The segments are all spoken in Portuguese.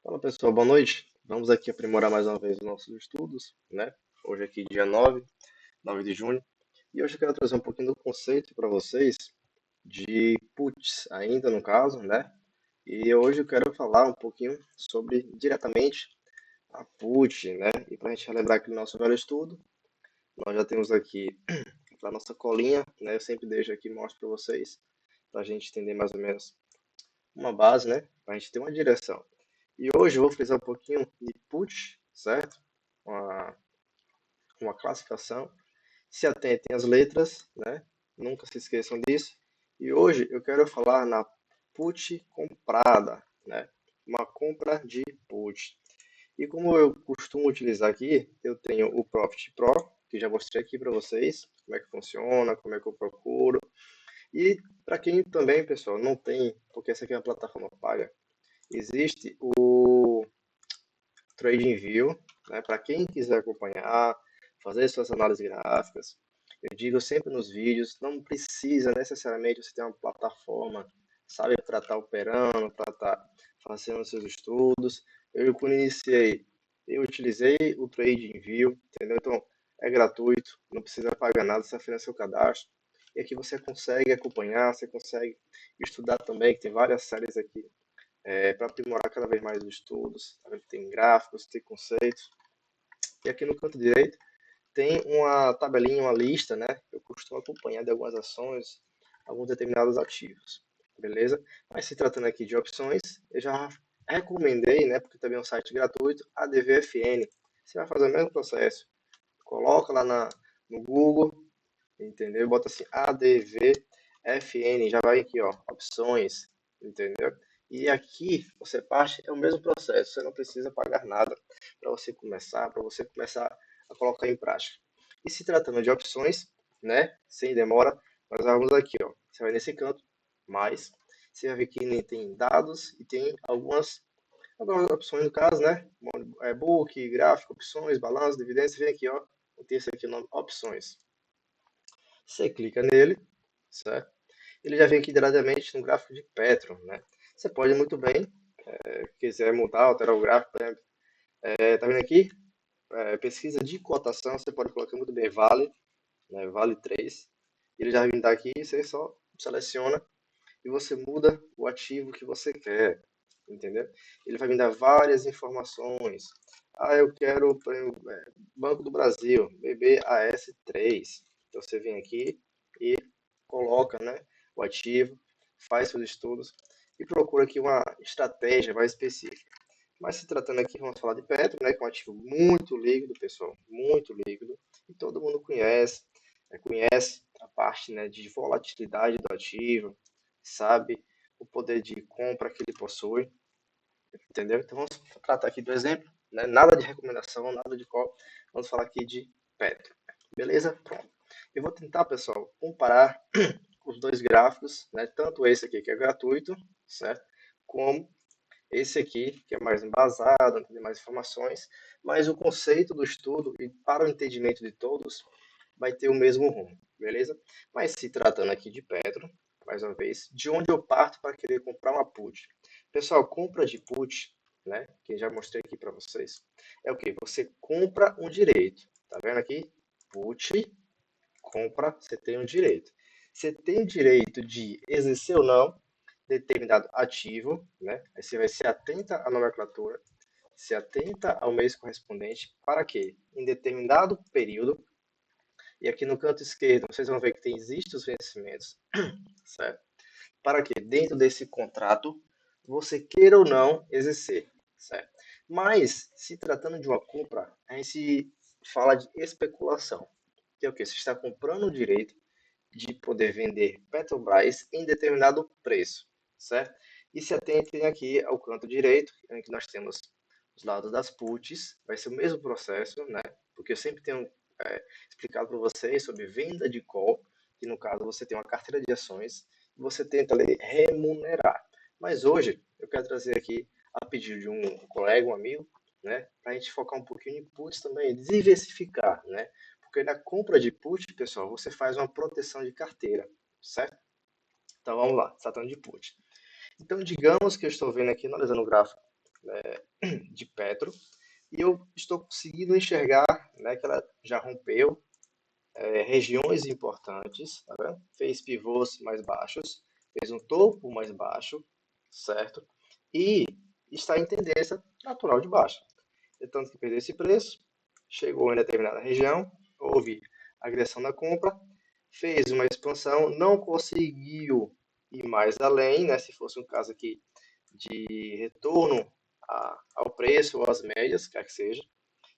Fala pessoal, boa noite. Vamos aqui aprimorar mais uma vez os nossos estudos, né? Hoje aqui dia 9 de junho. E hoje eu quero trazer um pouquinho do conceito para vocês de puts, ainda no caso, né? E hoje eu quero falar um pouquinho sobre diretamente a put, né? E para a gente relembrar aquele nosso velho estudo, nós já temos aqui a nossa colinha, né? Eu sempre deixo aqui e mostro para vocês, para a gente entender mais ou menos uma base, né? Para a gente ter uma direção. E hoje eu vou frisar um pouquinho de put, certo? Uma, uma classificação. Se atentem às letras, né? Nunca se esqueçam disso. E hoje eu quero falar na put comprada, né? Uma compra de put. E como eu costumo utilizar aqui, eu tenho o Profit Pro, que já mostrei aqui para vocês como é que funciona, como é que eu procuro. E para quem também, pessoal, não tem, porque essa aqui é uma plataforma paga, existe o TradingView, né, para quem quiser acompanhar, fazer suas análises gráficas. Eu digo sempre nos vídeos, não precisa necessariamente você ter uma plataforma, sabe, para estar operando, para estar fazendo seus estudos. Quando iniciei, eu utilizei o TradingView, entendeu? Então, é gratuito, não precisa pagar nada, você financia seu cadastro. E aqui você consegue acompanhar, você consegue estudar também, que tem várias séries aqui para aprimorar cada vez mais os estudos. Tá? Tem gráficos, tem conceitos. E aqui no canto direito tem uma tabelinha, uma lista, né? Eu costumo acompanhar de algumas ações, alguns determinados ativos, beleza? Mas se tratando aqui de opções, eu já recomendei, né? Porque também é um site gratuito, a DVFN. Você vai fazer o mesmo processo. Coloca lá no Google, entendeu? Bota assim ADVFN, já vai aqui, ó, opções, entendeu? E aqui você parte, é o mesmo processo, você não precisa pagar nada para você começar a colocar em prática. E se tratando de opções, né, sem demora, nós vamos aqui, ó, você vai nesse canto, mais, você vai ver que tem dados e tem algumas opções no caso, né, book, gráfico, opções, balanço, dividendos, você vem aqui, ó, tem esse aqui o nome, opções. Você clica nele, certo? Ele já vem aqui diretamente no gráfico de Petro, né? Você pode muito bem, quiser mudar, alterar o gráfico, por exemplo, tá vendo aqui? Pesquisa de cotação, você pode colocar muito bem Vale, né? Vale 3. Ele já vai vir daqui, você só seleciona e você muda o ativo que você quer, entendeu? Ele vai me dar várias informações. Ah, eu quero, por exemplo, Banco do Brasil, BBAS3. Então você vem aqui e coloca, né, o ativo, faz seus estudos e procura aqui uma estratégia mais específica. Mas se tratando aqui, vamos falar de Petro, né, que é um ativo muito líquido, pessoal, muito líquido, e todo mundo conhece, conhece a parte, né, de volatilidade do ativo, sabe o poder de compra que ele possui, entendeu? Então vamos tratar aqui do exemplo, né? Nada de recomendação, nada de qual, vamos falar aqui de Petro, beleza? Pronto. Eu vou tentar, pessoal, comparar os dois gráficos, né? Tanto esse aqui que é gratuito, certo? Como esse aqui, que é mais embasado, tem mais informações, mas o conceito do estudo e para o entendimento de todos vai ter o mesmo rumo, beleza? Mas se tratando aqui de Petro, mais uma vez, de onde eu parto para querer comprar uma put? Pessoal, compra de put, né, que já mostrei aqui para vocês, é o que? Você compra um direito, tá vendo aqui? Put, compra, você tem um direito. Você tem o direito de exercer ou não determinado ativo, né? Aí você vai se atenta à nomenclatura, se atenta ao mês correspondente, para que em determinado período, e aqui no canto esquerdo vocês vão ver que existem os vencimentos, certo? Para que dentro desse contrato você queira ou não exercer, certo? Mas, se tratando de uma compra, a gente fala de especulação, que é o que? Você está comprando o direito de poder vender Petrobras em determinado preço, certo? E se atentem aqui ao canto direito, em que nós temos os lados das puts, vai ser o mesmo processo, né? Porque eu sempre tenho explicado para vocês sobre venda de call, que no caso você tem uma carteira de ações e você tenta ali remunerar. Mas hoje eu quero trazer aqui, a pedido de um colega, um amigo, né, para a gente focar um pouquinho em puts também, diversificar, né? Porque na compra de put, pessoal, você faz uma proteção de carteira, certo? Então vamos lá, tratando de put. Então digamos que eu estou vendo aqui, analisando o gráfico de Petro, e eu estou conseguindo enxergar, né, que ela já rompeu regiões importantes, tá vendo? Fez pivôs mais baixos, fez um topo mais baixo, certo? E está em tendência natural de baixa. Tanto que perdeu esse preço, chegou em determinada região, houve agressão na compra, fez uma expansão, não conseguiu ir mais além, né? Se fosse um caso aqui de retorno ao preço ou às médias, quer que seja,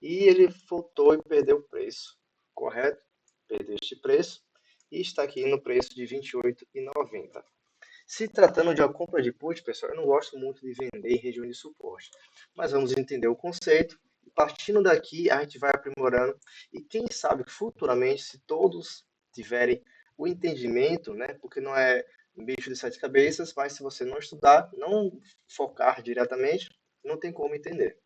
e ele voltou e perdeu o preço, correto? Perdeu este preço e está aqui no preço de R$ 28,90. Se tratando de uma compra de put, pessoal, eu não gosto muito de vender em região de suporte, mas vamos entender o conceito. E partindo daqui, a gente vai aprimorando e quem sabe futuramente, se todos tiverem o entendimento, né? Porque não é um bicho de sete cabeças, mas se você não estudar, não focar diretamente, não tem como entender.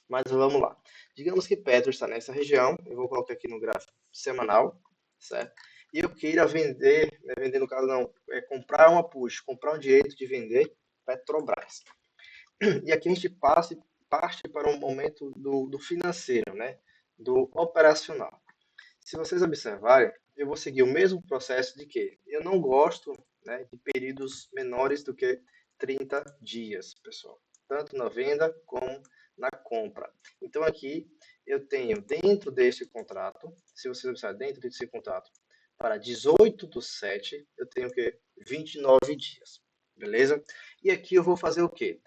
Mas vamos lá. Digamos que Petro está nessa região, eu vou colocar aqui no gráfico semanal, certo? E eu queira vender, né, vender no caso não, comprar uma put, comprar um direito de vender Petrobras. E aqui a gente parte para um momento do financeiro, né? Do operacional. Se vocês observarem, eu vou seguir o mesmo processo de que eu não gosto, né, de períodos menores do que 30 dias, pessoal. Tanto na venda como na compra. Então aqui eu tenho dentro deste contrato, se vocês observarem dentro desse contrato, para 18/7, eu tenho que 29 dias. Beleza? E aqui eu vou fazer o quê?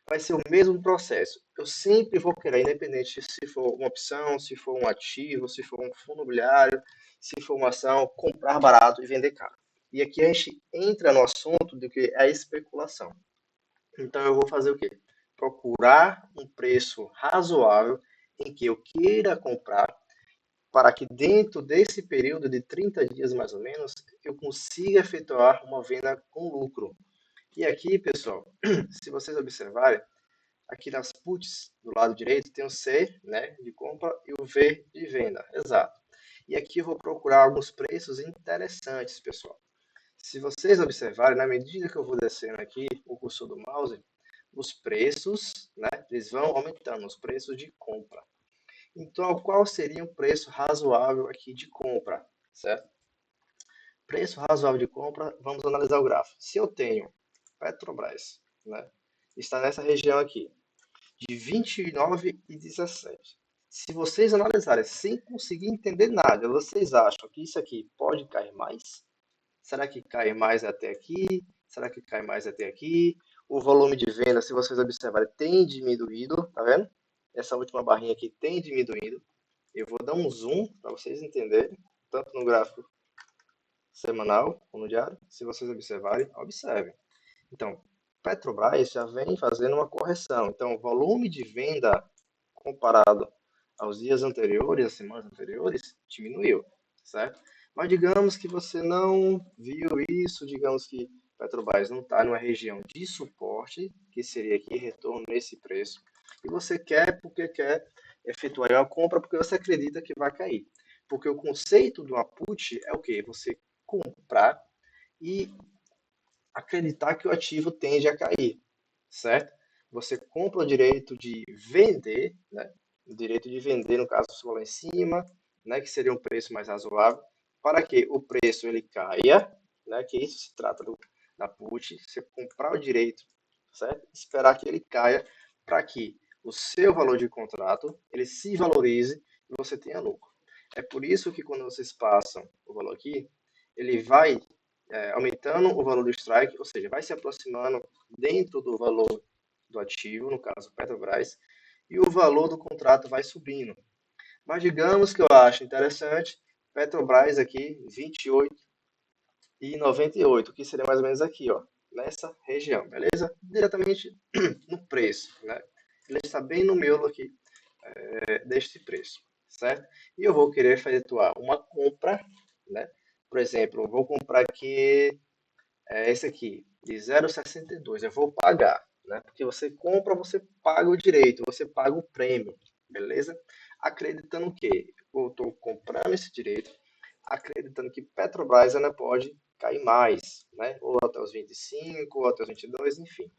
Vai ser o mesmo processo. Eu sempre vou querer, independente se for uma opção, se for um ativo, se for um fundo imobiliário, se for uma ação, comprar barato e vender caro. E aqui a gente entra no assunto do que é a especulação. Então eu vou fazer o quê? Procurar um preço razoável em que eu queira comprar para que dentro desse período de 30 dias mais ou menos eu consiga efetuar uma venda com lucro. E aqui, pessoal, se vocês observarem, aqui nas puts do lado direito tem o C, né, de compra e o V de venda, exato. E aqui eu vou procurar alguns preços interessantes, pessoal. Se vocês observarem, na medida que eu vou descendo aqui o cursor do mouse, os preços, né, eles vão aumentando, os preços de compra. Então, qual seria um preço razoável aqui de compra, certo? Preço razoável de compra, vamos analisar o gráfico. Se eu tenho Petrobras, né, está nessa região aqui, de 29,17. Se vocês analisarem sem conseguir entender nada, vocês acham que isso aqui pode cair mais? Será que cai mais até aqui? Será que cai mais até aqui? O volume de venda, se vocês observarem, tem diminuído, tá vendo? Essa última barrinha aqui tem diminuído. Eu vou dar um zoom para vocês entenderem, tanto no gráfico semanal como no diário. Se vocês observarem, observem. Então, Petrobras já vem fazendo uma correção. Então, o volume de venda comparado aos dias anteriores, às semanas anteriores, diminuiu, certo? Mas digamos que você não viu isso, digamos que Petrobras não está numa região de suporte, que seria aqui retorno nesse preço, e você quer porque quer efetuar uma compra porque você acredita que vai cair. Porque o conceito do put é o quê? Você comprar e acreditar que o ativo tende a cair, certo? Você compra o direito de vender, né? O direito de vender, no caso, se for lá em cima, né? Que seria um preço mais razoável, para que o preço ele caia, né? Que isso se trata da put, você comprar o direito, certo? Esperar que ele caia para que o seu valor de contrato ele se valorize e você tenha lucro. É por isso que quando vocês passam o valor aqui, ele vai aumentando o valor do strike, ou seja, vai se aproximando dentro do valor do ativo, no caso Petrobras, e o valor do contrato vai subindo. Mas digamos que eu acho interessante, Petrobras aqui 28,98, que seria mais ou menos aqui, ó, nessa região, beleza? Diretamente no preço, né? Ele está bem no meio aqui deste preço, certo? E eu vou querer efetuar uma compra, né? Por exemplo, eu vou comprar aqui esse aqui, de 0,62. Eu vou pagar, né? Porque você compra, você paga o direito, você paga o prêmio, beleza? Acreditando que eu estou comprando esse direito, acreditando que Petrobras ainda pode cair mais, né? Ou até os 25, ou até os 22, enfim.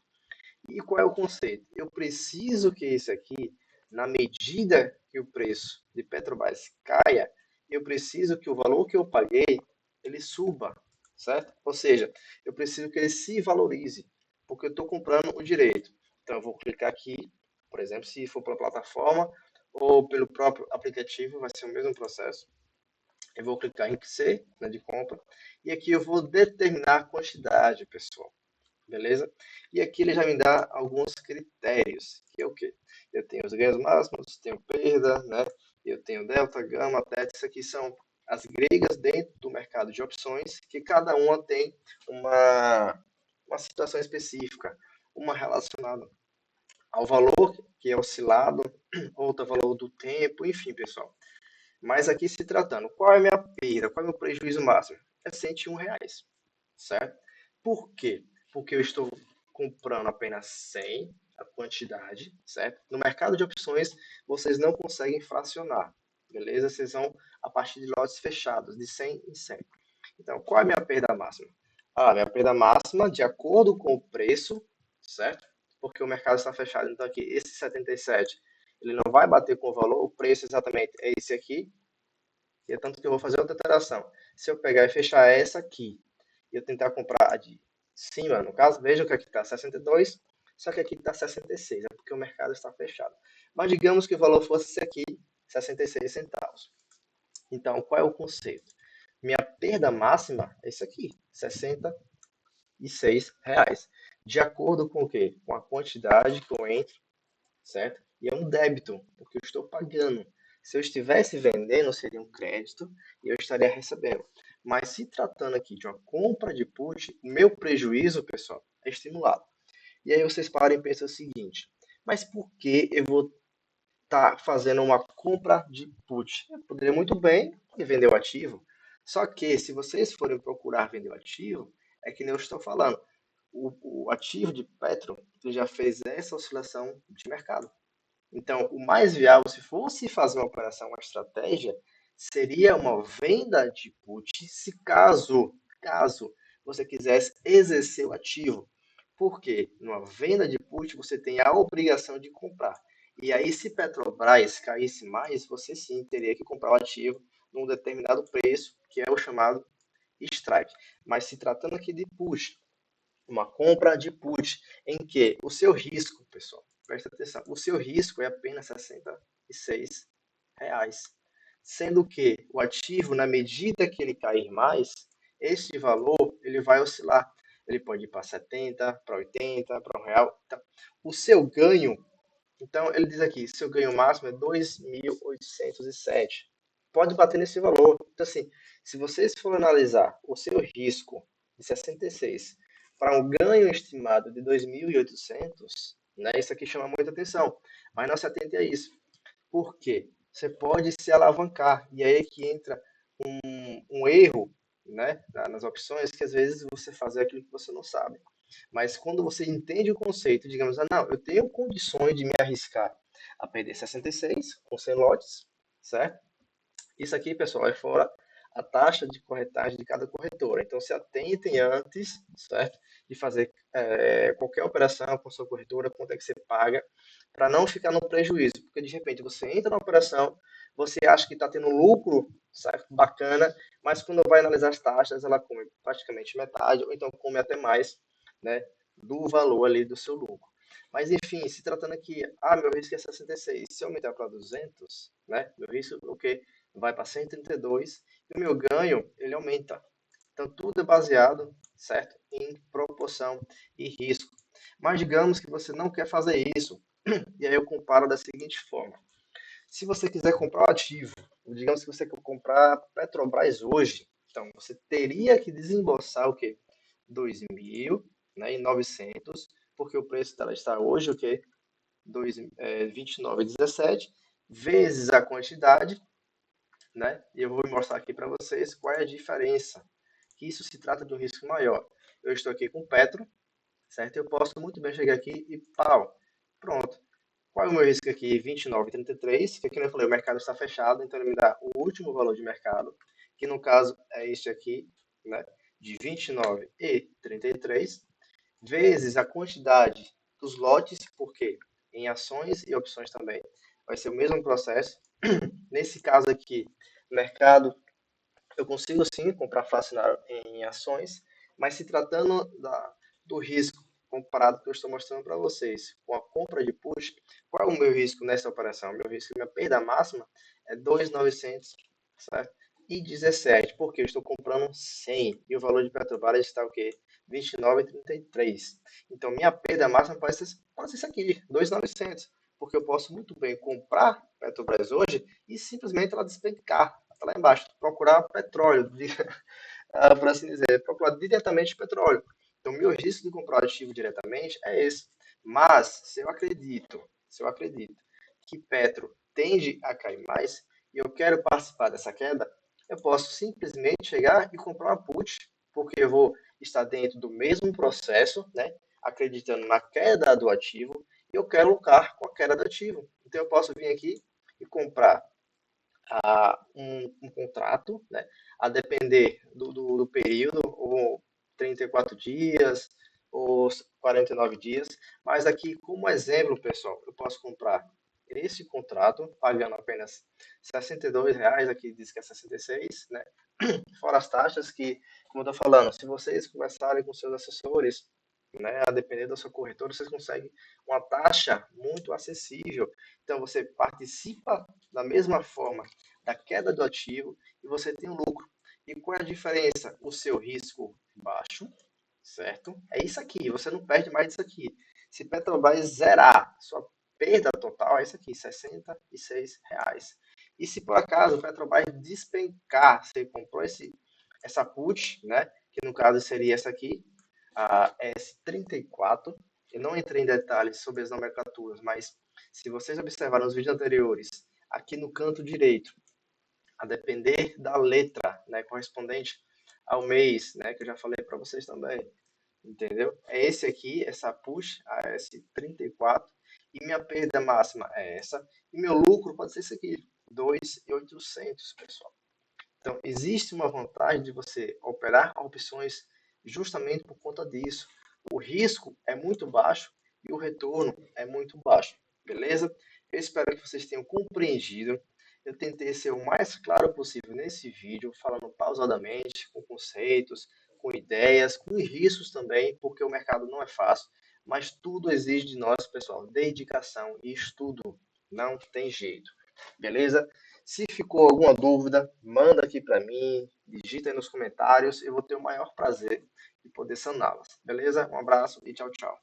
E qual é o conceito? Eu preciso que esse aqui, na medida que o preço de Petrobras caia, eu preciso que o valor que eu paguei, ele suba, certo? Ou seja, eu preciso que ele se valorize, porque eu estou comprando o direito. Então, eu vou clicar aqui, por exemplo, se for pela plataforma ou pelo próprio aplicativo, vai ser o mesmo processo. Eu vou clicar em C, né, de compra, e aqui eu vou determinar a quantidade, pessoal. Beleza? E aqui ele já me dá alguns critérios, que é o quê? Eu tenho os ganhos máximos, tenho perda, né? Eu tenho delta, gama, teta, isso aqui são as gregas dentro do mercado de opções, que cada uma tem uma situação específica, uma relacionada ao valor que é oscilado, outra valor do tempo, enfim, pessoal. Mas aqui se tratando, qual é a minha perda, qual é o meu prejuízo máximo? É R$ 101, certo? Por quê? Porque eu estou comprando apenas 100, a quantidade, certo? No mercado de opções, vocês não conseguem fracionar, beleza? Vocês vão a partir de lotes fechados, de 100 em 100. Então, qual é a minha perda máxima? Minha perda máxima, de acordo com o preço, certo? Porque o mercado está fechado. Então, aqui, esse 77, ele não vai bater com o valor, o preço exatamente é esse aqui, e é tanto que eu vou fazer outra alteração. Se eu pegar e fechar essa aqui, e eu tentar comprar a de cima, no caso, veja que aqui está 62, só que aqui está 66, é porque o mercado está fechado. Mas digamos que o valor fosse esse aqui, 66 centavos. Então, qual é o conceito? Minha perda máxima é isso aqui, R$ 66. De acordo com o quê? Com a quantidade que eu entro, certo? E é um débito, porque eu estou pagando. Se eu estivesse vendendo, seria um crédito e eu estaria recebendo. Mas se tratando aqui de uma compra de put, o meu prejuízo, pessoal, é estimulado. E aí vocês parem e pensam o seguinte: mas por que eu vou estar fazendo uma compra de put? Eu poderia muito bem vender o ativo. Só que se vocês forem procurar vender o ativo, é que nem eu estou falando. O ativo de Petro ele já fez essa oscilação de mercado. Então, o mais viável, se fosse fazer uma operação, uma estratégia, seria uma venda de put, se caso você quisesse exercer o ativo. Porque numa venda de put você tem a obrigação de comprar. E aí, se Petrobras caísse mais, você sim teria que comprar o ativo num determinado preço, que é o chamado strike. Mas se tratando aqui de put, uma compra de put, em que o seu risco, pessoal, presta atenção, o seu risco é apenas R$ 66, sendo que o ativo, na medida que ele cair mais, esse valor ele vai oscilar. Ele pode ir para 70, para 80, para R$ 1. Então, o seu ganho, então ele diz aqui, seu ganho máximo é 2.807. Pode bater nesse valor. Então, assim, se vocês forem analisar o seu risco de 66 para um ganho estimado de 2.800, né, isso aqui chama muita atenção. Mas não se atente a isso. Por quê? Você pode se alavancar. E aí é que entra um erro, né, nas opções, que às vezes você faz aquilo que você não sabe. Mas quando você entende o conceito, digamos, não, eu tenho condições de me arriscar a perder 66 com 100 lotes, certo? Isso aqui, pessoal, é fora a taxa de corretagem de cada corretora. Então, se atentem antes, certo? De fazer qualquer operação com sua corretora, quanto é que você paga, para não ficar no prejuízo. Porque, de repente, você entra na operação, você acha que está tendo lucro, certo? Bacana, mas quando vai analisar as taxas, ela come praticamente metade, ou então come até mais, né? Do valor ali do seu lucro. Mas, enfim, se tratando aqui, meu risco é 66, se eu aumentar para 200, né? Meu risco, o quê? Vai para 132 e o meu ganho ele aumenta. Então tudo é baseado, certo, em proporção e risco. Mas digamos que você não quer fazer isso. E aí eu comparo da seguinte forma: se você quiser comprar um ativo, digamos que você quer comprar Petrobras hoje, então você teria que desembolsar o quê? 2.000, né, e 900, porque o preço dela está hoje o quê? 29,17 vezes a quantidade, né? E eu vou mostrar aqui para vocês qual é a diferença. Que isso se trata de um risco maior. Eu estou aqui com Petro, certo? Eu posso muito bem chegar aqui e pau, pronto. Qual é o meu risco aqui? 29,33, que aqui eu falei, o mercado está fechado, então ele me dá o último valor de mercado, que no caso é este aqui, né? De 29,33, vezes a quantidade dos lotes, porque em ações e opções também vai ser o mesmo processo. Nesse caso aqui, mercado, eu consigo sim comprar fracionário em ações, mas se tratando do risco comparado que eu estou mostrando para vocês com a compra de put, qual é o meu risco nessa operação? Meu risco, minha perda máxima é 2.900, certo? E 17, porque eu estou comprando 100 e o valor de Petrobras está o quê? 29,33. Então, minha perda máxima pode ser isso aqui, 2.900, porque eu posso muito bem comprar Petrobras hoje e simplesmente ela despencar, tá lá embaixo, procurar petróleo, por assim dizer, procurar diretamente petróleo. Então, meu risco de comprar o ativo diretamente é esse. Mas, se eu acredito que Petro tende a cair mais e eu quero participar dessa queda, eu posso simplesmente chegar e comprar uma put, porque eu vou estar dentro do mesmo processo, né, acreditando na queda do ativo, e eu quero lucrar com a queda do ativo. Então, eu posso vir aqui e comprar um contrato, né, a depender do período, ou 34 dias, ou 49 dias. Mas aqui, como exemplo, pessoal, eu posso comprar esse contrato pagando apenas R$ 62, aqui diz que é 66, né? Fora as taxas que, como eu estou falando, se vocês conversarem com seus assessores, né, a depender da sua corretora, vocês conseguem uma taxa muito acessível. Então, você participa da mesma forma da queda do ativo e você tem um lucro. E qual é a diferença? O seu risco baixo, certo? É isso aqui, você não perde mais disso aqui. Se Petrobras zerar, sua perda total é isso aqui, R$ 66. E se por acaso o Petrobras despencar, você comprou essa put, né? Que no caso seria essa aqui, a S34. Eu não entrei em detalhes sobre as nomenclaturas, mas se vocês observarem os vídeos anteriores, aqui no canto direito, a depender da letra, né, correspondente ao mês, né, que eu já falei para vocês também, entendeu? É esse aqui, essa push, a S34, e minha perda máxima é essa, e meu lucro pode ser esse aqui, 2.800, pessoal. Então, existe uma vantagem de você operar opções justamente por conta disso. O risco é muito baixo e o retorno é muito baixo, beleza? Eu espero que vocês tenham compreendido. Eu tentei ser o mais claro possível nesse vídeo, falando pausadamente, com conceitos, com ideias, com riscos também, porque o mercado não é fácil, mas tudo exige de nós, pessoal, dedicação e estudo. Não tem jeito, beleza? Se ficou alguma dúvida, manda aqui para mim, digita aí nos comentários, eu vou ter o maior prazer de poder saná-las. Beleza? Um abraço e tchau, tchau.